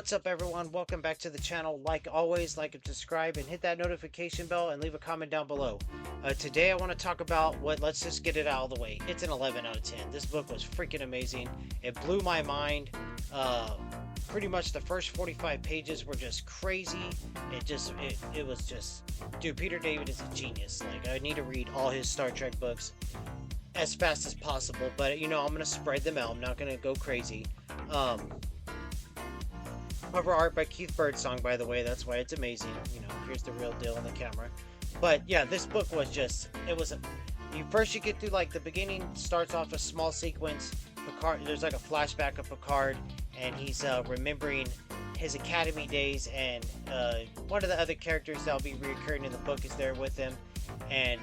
What's up, everyone? Welcome back to the channel. Like always, like and subscribe and hit that notification bell and leave a comment down below. Today I want to talk about let's just get it out of the way. It's an 11 out of 10. This book was freaking amazing. It blew my mind. Pretty much the first 45 pages were just crazy. It was just, dude, Peter David is a genius. Like, I need to read all his Star Trek books as fast as possible, but I'm gonna spread them out. I'm not gonna go crazy. Cover art by Keith Birdsong, by the way. That's why it's amazing. Here's the real deal on the camera. But yeah, this book was just, you get through like the beginning. Starts off a small sequence. Picard, there's like a flashback of Picard, and he's remembering his academy days, and one of the other characters that'll be reoccurring in the book is there with him, and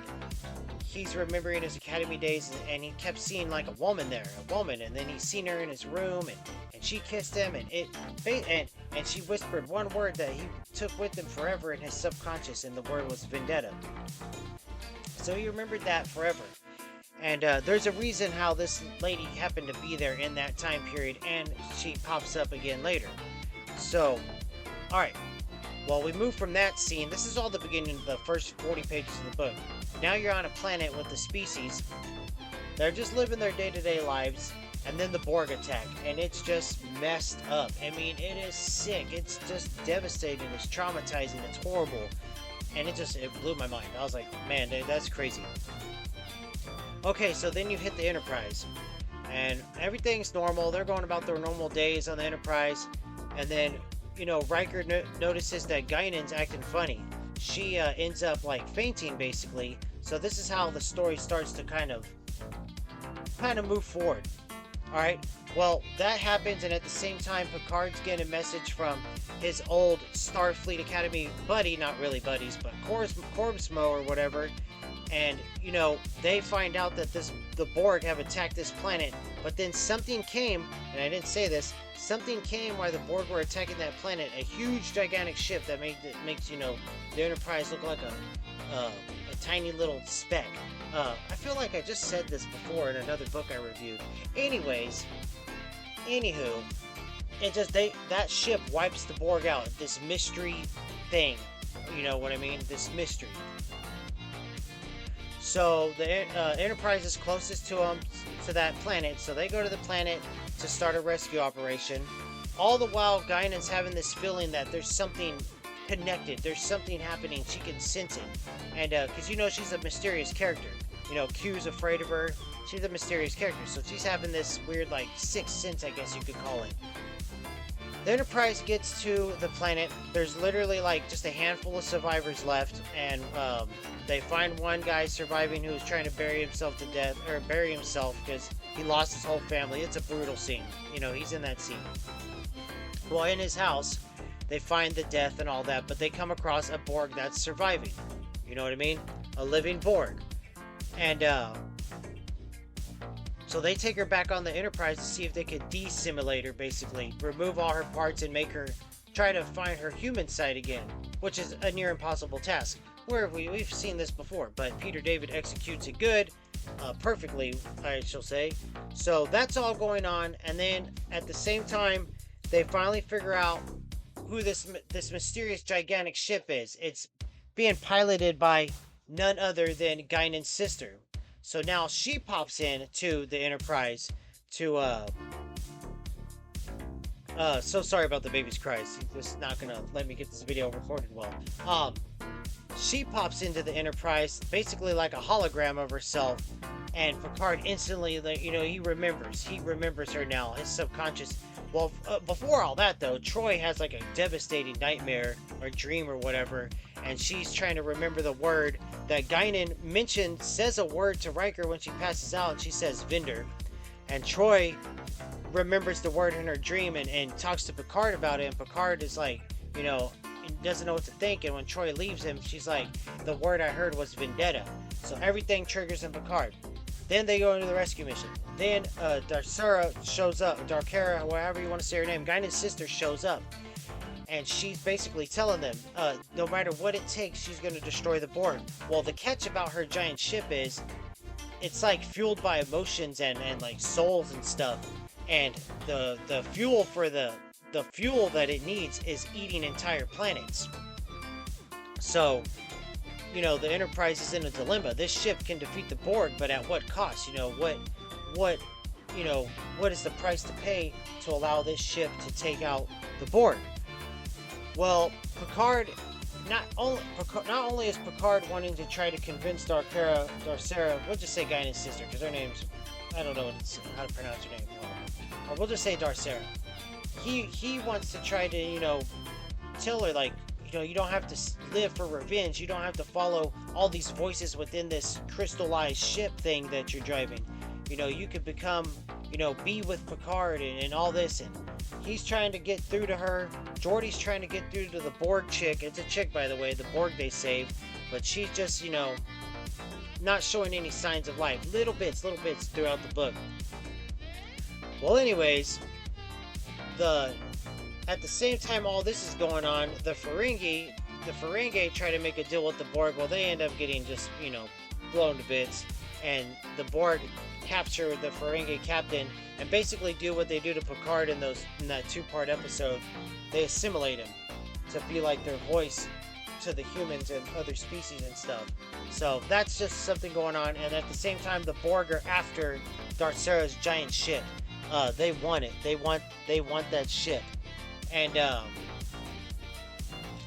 he's remembering his academy days, and he kept seeing like a woman, and then he's seen her in his room, and she kissed him, and she whispered one word that he took with him forever in his subconscious, and the word was Vendetta. So he remembered that forever. And there's a reason how this lady happened to be there in that time period, and she pops up again later. So, alright. Well, we move from that scene. This is all the beginning of the first 40 pages of the book. Now you're on a planet with the species. They're just living their day-to-day lives, and then the Borg attack, and it's just messed up. I mean, it is sick. It's just devastating. It's traumatizing. It's horrible. And it blew my mind. I was like, man, that's crazy. Okay, so then you hit the Enterprise, and everything's normal. They're going about their normal days on the Enterprise, and then, Riker notices that Guinan's acting funny. She ends up, like, fainting, basically. So this is how the story starts to kind of move forward. Alright, well, that happens, and at the same time, Picard's getting a message from his old Starfleet Academy buddy, not really buddies, but Corbsmo or whatever, and, they find out that the Borg have attacked this planet, but then something came, and I didn't say this, something came while the Borg were attacking that planet, a huge, gigantic ship that makes, the Enterprise look like a tiny little speck. I feel like I just said this before in another book I reviewed. Anywho, that ship wipes the Borg out. This mystery thing, you know what I mean? This mystery. So the Enterprise is closest to that planet, so they go to the planet to start a rescue operation. All the while, Guinan's having this feeling that there's something connected, there's something happening, she can sense it. And because she's a mysterious character. Q's afraid of her. She's a mysterious character, so she's having this weird, like, sixth sense, I guess you could call it. The Enterprise gets to the planet. There's literally, like, just a handful of survivors left, and they find one guy surviving who's trying to bury himself because he lost his whole family. It's a brutal scene. He's in that scene. Well, in his house, they find the death and all that, but they come across a Borg that's surviving. You know what I mean? A living Borg. And, so they take her back on the Enterprise to see if they could de-simulate her, basically. Remove all her parts and make her try to find her human side again, which is a near impossible task. Where we've seen this before, but Peter David executes it good, perfectly, I shall say. So that's all going on, and then at the same time, they finally figure out who this mysterious gigantic ship is. It's being piloted by none other than Guinan's sister. So now she pops in to the Enterprise to, so sorry about the baby's cries. He's just not gonna let me get this video recorded well. She pops into the Enterprise, basically like a hologram of herself, and Picard instantly, he remembers her now, his subconscious. Well, before all that, though, Troy has like a devastating nightmare or dream or whatever, and she's trying to remember the word that Guinan says a word to Riker when she passes out, and she says Vendor. And Troy remembers the word in her dream and talks to Picard about it, and Picard is like, doesn't know what to think, and when Troy leaves him, she's like, the word I heard was Vendetta. So everything triggers in Picard. Then they go into the rescue mission. Then Darcera shows up, Darkera, however you want to say her name, Guinan's sister shows up. And she's basically telling them, no matter what it takes, she's going to destroy the Borg. Well, the catch about her giant ship is, it's like fueled by emotions and like souls and stuff. And the fuel for the the fuel that it needs is eating entire planets. So, the Enterprise is in a dilemma. This ship can defeat the Borg, but at what cost? What what is the price to pay to allow this ship to take out the Borg? Well, Picard, not only is Picard wanting to try to convince Darcera, we'll just say Guy and his sister, because her name's, I don't know how to pronounce her name. Or we'll just say Darcera. He wants to try to, tell her, like, you don't have to live for revenge. You don't have to follow all these voices within this crystallized ship thing that you're driving. You could become, be with Picard and all this. And he's trying to get through to her. Geordi's trying to get through to the Borg chick. It's a chick, by the way, the Borg they saved. But she's just, not showing any signs of life. Little bits throughout the book. Well, anyways, at the same time all this is going on, the Ferengi try to make a deal with the Borg. Well, they end up getting just, blown to bits. And the Borg capture the Ferengi captain and basically do what they do to Picard in that two-part episode. They assimilate him to be like their voice to the humans and other species and stuff. So that's just something going on. And at the same time, the Borg are after Darcera's giant ship. They want it. They want that ship. And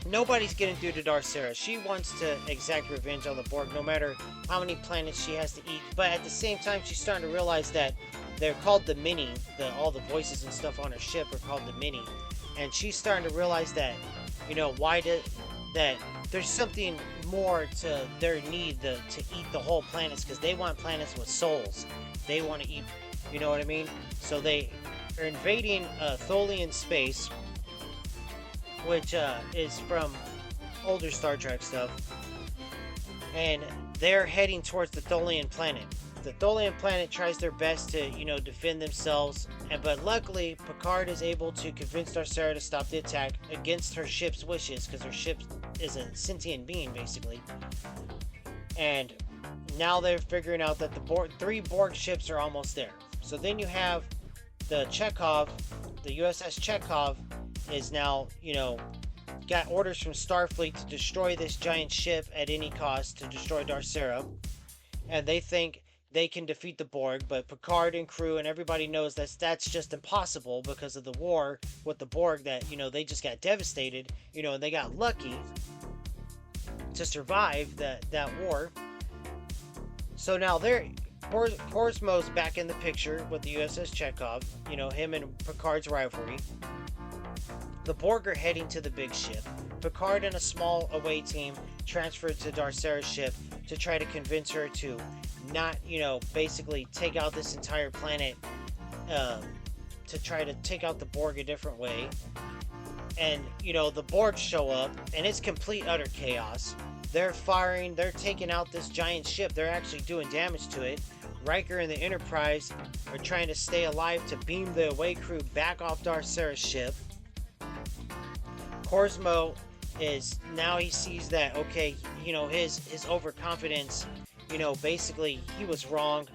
nobody's getting through to Darcera. She wants to exact revenge on the Borg, no matter how many planets she has to eat. But at the same time, she's starting to realize that they're called the Mini. All the voices and stuff on her ship are called the Mini. And she's starting to realize that, that there's something more to their need to eat the whole planets, because they want planets with souls. They want to eat, you know what I mean? So they are invading Tholian space, which is from older Star Trek stuff, and they're heading towards the Tholian planet. The Tholian planet tries their best to, defend themselves, but luckily Picard is able to convince Darcera to stop the attack against her ship's wishes, because her ship is a sentient being, basically. And now they're figuring out that the three Borg ships are almost there. So then you have the Chekhov, the USS Chekhov, is now, got orders from Starfleet to destroy this giant ship at any cost, to destroy Darcera. And they think they can defeat the Borg, but Picard and crew and everybody knows that's just impossible because of the war with the Borg, that, they just got devastated, and they got lucky to survive that war. So now Korsmo's back in the picture with the USS Chekhov, him and Picard's rivalry. The Borg are heading to the big ship. Picard and a small away team transferred to Darcera's ship to try to convince her to not, basically take out this entire planet, to try to take out the Borg a different way. And, the Borg show up, and it's complete, utter chaos. They're firing, they're taking out this giant ship. They're actually doing damage to it. Riker and the Enterprise are trying to stay alive to beam the away crew back off Darcera's ship. Korsmo is, now he sees that, okay, his overconfidence, basically he was wrong,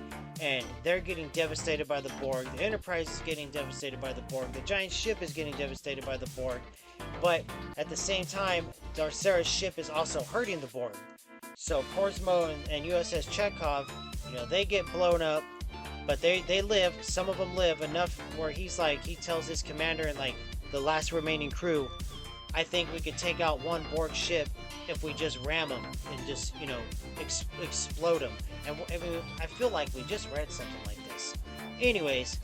and they're getting devastated by the Borg. The Enterprise is getting devastated by the Borg. The giant ship is getting devastated by the Borg. But at the same time, Darcera's ship is also hurting the Borg. So Korsmo and USS Chekhov, they get blown up, but they live. Some of them live enough where he tells his commander and the last remaining crew, I think we could take out one Borg ship if we just ram them and just, explode them. And I feel like we just read something like this. Anyways,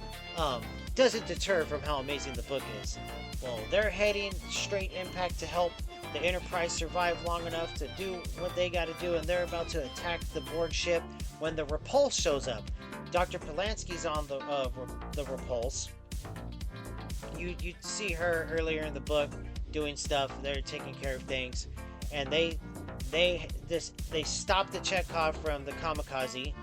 doesn't deter from how amazing the book is. Well, they're heading straight impact to help the Enterprise survive long enough to do what they got to do, and they're about to attack the Borg ship when the Repulse shows up. Dr. Polanski's on the Repulse. You see her earlier in the book doing stuff. They're taking care of things, and they stop the Chekhov from the kamikaze,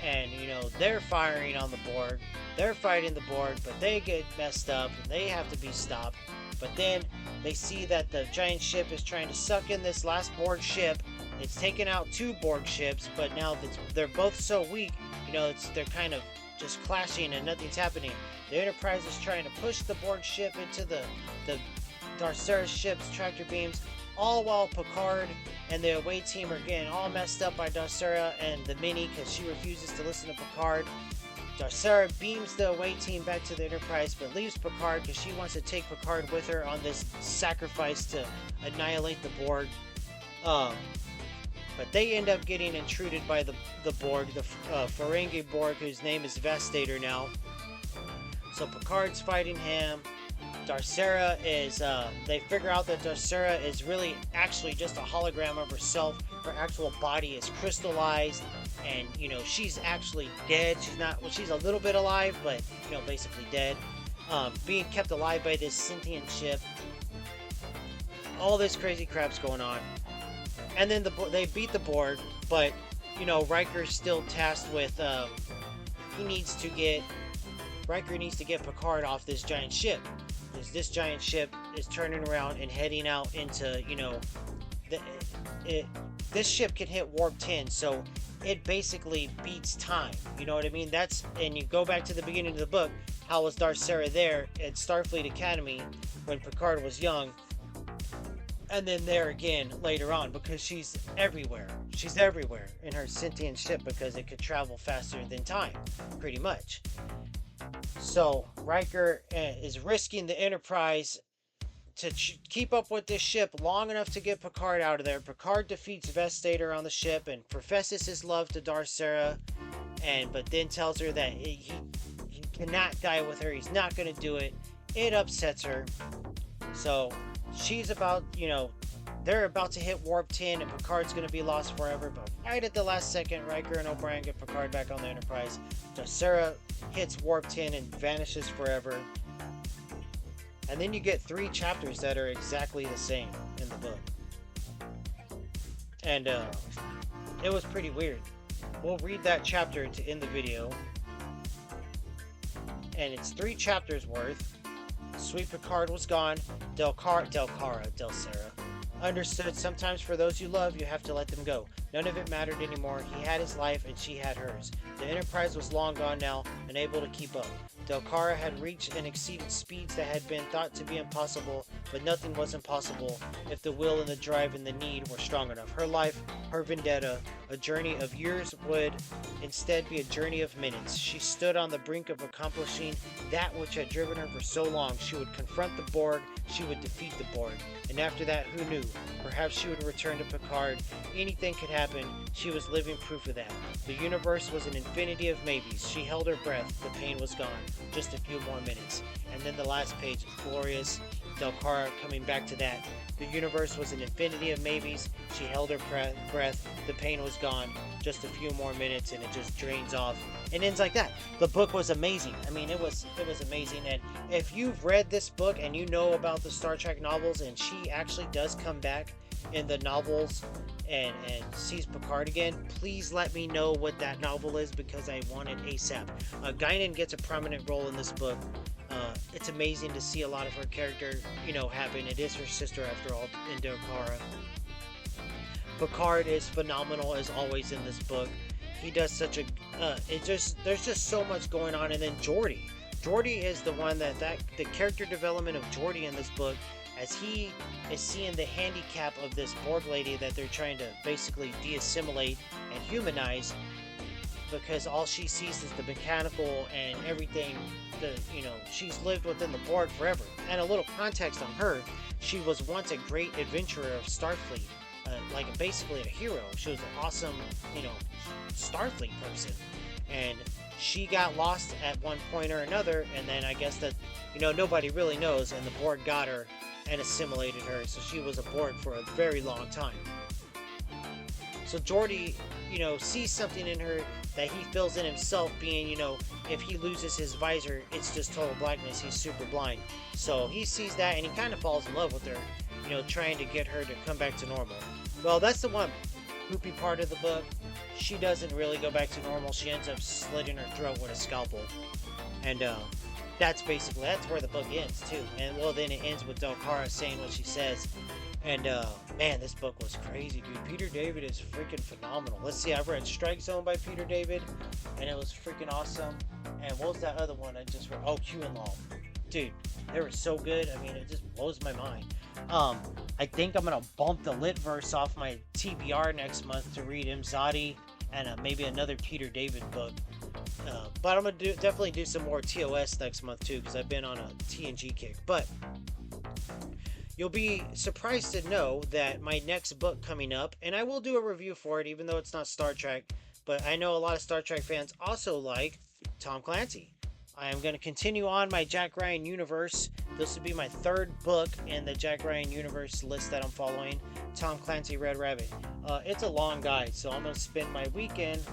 and they're firing on the Borg. They're fighting the Borg, but they get messed up and they have to be stopped. But then they see that the giant ship is trying to suck in this last Borg ship. It's taken out two Borg ships, but now they're both so weak, they're kind of just clashing and nothing's happening. The Enterprise is trying to push the Borg ship into the Darcera ship's tractor beams, all while Picard and the away team are getting all messed up by Darcera and the Mini because she refuses to listen to Picard. Darcera beams the away team back to the Enterprise, but leaves Picard because she wants to take Picard with her on this sacrifice to annihilate the Borg. But they end up getting intruded by the Borg, the Ferengi Borg, whose name is Vastator now. So Picard's fighting him. Darcera is, they figure out that Darcera is really actually just a hologram of herself. Her actual body is crystallized, and, you know, she's actually dead. She's not, well, she's a little bit alive, but, you know, basically dead. Being kept alive by this sentient ship. All this crazy crap's going on. And then they beat the Borg, but, you know, Riker's still tasked with, Riker needs to get Picard off this giant ship. Because this giant ship is turning around and heading out into, you know, this ship can hit warp 10, so it basically beats time. You know what I mean? And you go back to the beginning of the book, how was Darcera there at Starfleet Academy when Picard was young? And then there again later on, because she's everywhere. She's everywhere in her sentient ship because it could travel faster than time, pretty much. So Riker is risking the Enterprise to keep up with this ship long enough to get Picard out of there. Picard defeats Vastator on the ship and professes his love to Darcera, but then tells her that he cannot die with her. He's not going to do it. It upsets her. So she's about, you know, they're about to hit warp 10 and Picard's going to be lost forever, but right at the last second, Riker and O'Brien get Picard back on the Enterprise. Darcera hits warp 10 and vanishes forever. And then you get 3 chapters that are exactly the same in the book. And it was pretty weird. We'll read that chapter to end the video. And it's 3 chapters worth. Sweet Picard was gone. Darcera. Understood, sometimes for those you love, you have to let them go. None of it mattered anymore. He had his life and she had hers. The Enterprise was long gone now, unable to keep up. Darcera had reached and exceeded speeds that had been thought to be impossible, but nothing was impossible if the will and the drive and the need were strong enough. Her life, her vendetta, a journey of years would instead be a journey of minutes. She stood on the brink of accomplishing that which had driven her for so long. She would confront the Borg, she would defeat the Borg. And after that, who knew? Perhaps she would return to Picard. Anything could happen. She was living proof of that. The universe was an infinity of maybes. She held her breath. The pain was gone. Just a few more minutes. And then the last page is glorious. Darcera coming back to that. The universe was an infinity of maybes. She held her breath. The pain was gone. Just a few more minutes, and it just drains off. And ends like that. The book was amazing. I mean, it was amazing. And if you've read this book and you know about the Star Trek novels, and she actually does come back in the novels and sees Picard again, please let me know what that novel is, because I want it ASAP. Guinan gets a prominent role in this book. It's amazing to see a lot of her character, you know, happen. It is her sister after all in Darcera. Picard is phenomenal as always in this book. He does such a there's just so much going on. And then Geordi is the one that the character development of Geordi in this book, as he is seeing the handicap of this Borg lady that they're trying to basically de-assimilate and humanize, because all she sees is the mechanical and everything. She's lived within the Borg forever. And a little context on her: she was once a great adventurer of Starfleet, like basically a hero. She was an awesome, Starfleet person, and she got lost at one point or another. And then I guess that nobody really knows, and the Borg got her and assimilated her, so she was a Borg for a very long time. So Geordi, sees something in her that he feels in himself, being, if he loses his visor, it's just total blackness. He's super blind. So he sees that, and he kind of falls in love with her, trying to get her to come back to normal. Well, that's the one poopy part of the book. She doesn't really go back to normal. She ends up slitting her throat with a scalpel. And that's where the book ends, too. And, well, then it ends with Darcera saying what she says. And man, this book was crazy, dude. Peter David is freaking phenomenal. Let's see, I've read Strike Zone by Peter David, and it was freaking awesome. And what was that other one I just read? Oh, Q and Law. Dude, they were so good. I mean, it just blows my mind. I think I'm gonna bump the Litverse off my TBR next month to read Imzadi and maybe another Peter David book. But I'm gonna definitely do some more TOS next month too, because I've been on a TNG kick. But you'll be surprised to know that my next book coming up, and I will do a review for it, even though it's not Star Trek, but I know a lot of Star Trek fans also like Tom Clancy. I am going to continue on my Jack Ryan universe. This will be my third book in the Jack Ryan universe list that I'm following, Tom Clancy Red Rabbit. It's a long guide, so I'm going to spend my weekend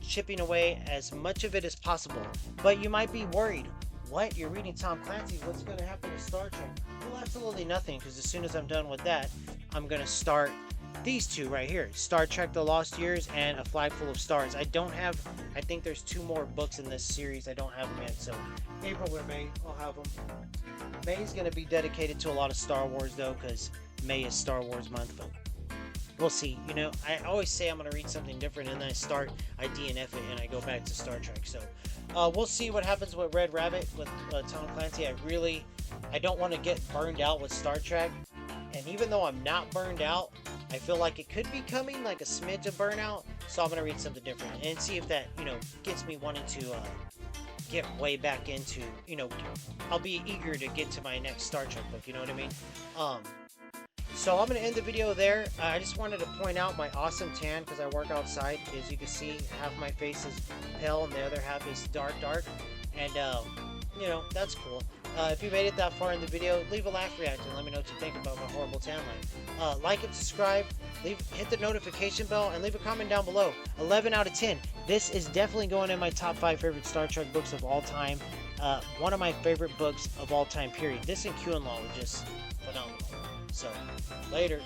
chipping away as much of it as possible. But you might be worried, what? You're reading Tom Clancy? What's going to happen to Star Trek? Well, absolutely nothing, because as soon as I'm done with that, I'm going to start these two right here, Star Trek The Lost Years and A Flag Full of Stars. I think there's 2 more books in this series. I don't have them yet, so April or May, I'll have them. May is going to be dedicated to a lot of Star Wars, though, because May is Star Wars month, but we'll see. You know, I always say I'm going to read something different, and then I DNF it, and I go back to Star Trek, so we'll see what happens with Red Rabbit, with Tom Clancy. I don't want to get burned out with Star Trek, and even though I'm not burned out, I feel like it could be coming, like a smidge of burnout, so I'm going to read something different and see if that, gets me wanting to get way back into, I'll be eager to get to my next Star Trek book, you know what I mean? So I'm going to end the video there. I just wanted to point out my awesome tan, because I work outside. As you can see, half my face is pale and the other half is dark, and that's cool. If you made it that far in the video, leave a laugh reaction and let me know what you think about my horrible tan line. Like and subscribe, hit the notification bell, and leave a comment down below. 11 out of 10. This is definitely going in my top 5 favorite Star Trek books of all time. One of my favorite books of all time, period. This and Q and Law were just phenomenal. So, later.